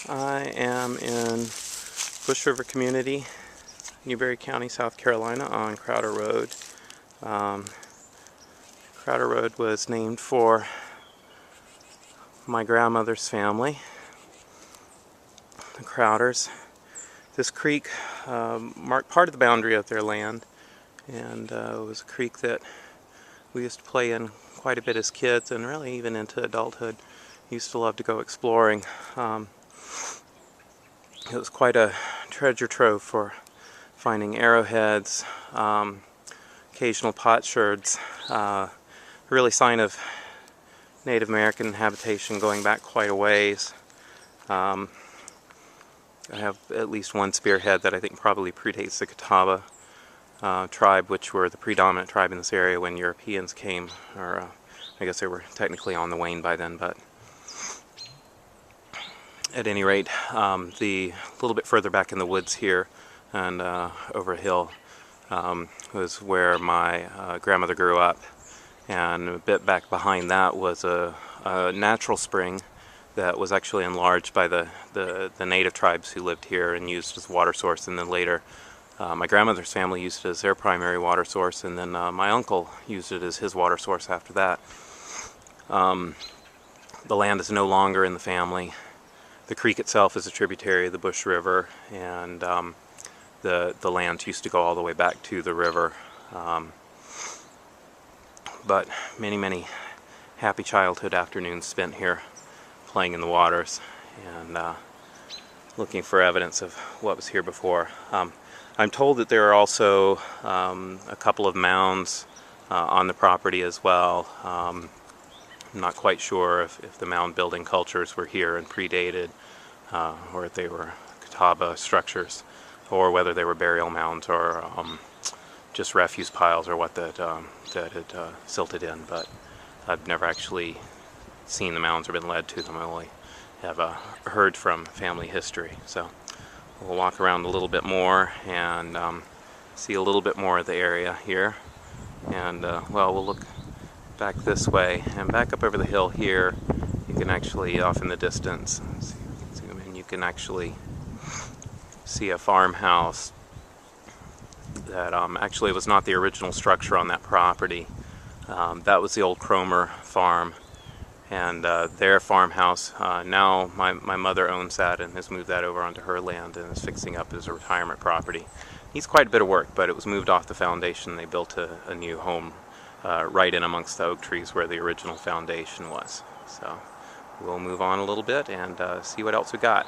I am in Bush River Community, Newberry County, South Carolina on Crowder Road. Crowder Road was named for my grandmother's family, the Crowders. This creek marked part of the boundary of their land, and it was a creek that we used to play in quite a bit as kids, and really even into adulthood. Used to love to go exploring. It was quite a treasure trove for finding arrowheads, occasional potsherds, really sign of Native American habitation going back quite a ways. I have at least one spearhead that I think probably predates the Catawba tribe, which were the predominant tribe in this area when Europeans came, or I guess they were technically on the wane by then, but at any rate, the little bit further back in the woods here and over a hill was where my grandmother grew up, and a bit back behind that was a natural spring that was actually enlarged by the native tribes who lived here and used as a water source, and then later my grandmother's family used it as their primary water source, and then my uncle used it as his water source after that. The land is no longer in the family. The creek itself is a tributary of the Bush River, and the lands used to go all the way back to the river. But many happy childhood afternoons spent here playing in the waters and looking for evidence of what was here before. I'm told that there are also a couple of mounds on the property as well. I'm not quite sure if the mound building cultures were here and predated, or if they were Catawba structures, or whether they were burial mounds or just refuse piles or what that had silted in. But I've never actually seen the mounds or been led to them. I only have heard from family history. So we'll walk around a little bit more and see a little bit more of the area here. And well, we'll look back this way and back up over the hill here. You can actually, off in the distance, zoom in, you can actually see a farmhouse that actually was not the original structure on that property. That was the old Cromer farm, and their farmhouse, now my mother owns that and has moved that over onto her land and is fixing up as a retirement property. Needs quite a bit of work, but it was moved off the foundation. They built a new home right in amongst the oak trees where the original foundation was. So we'll move on a little bit and see what else we got.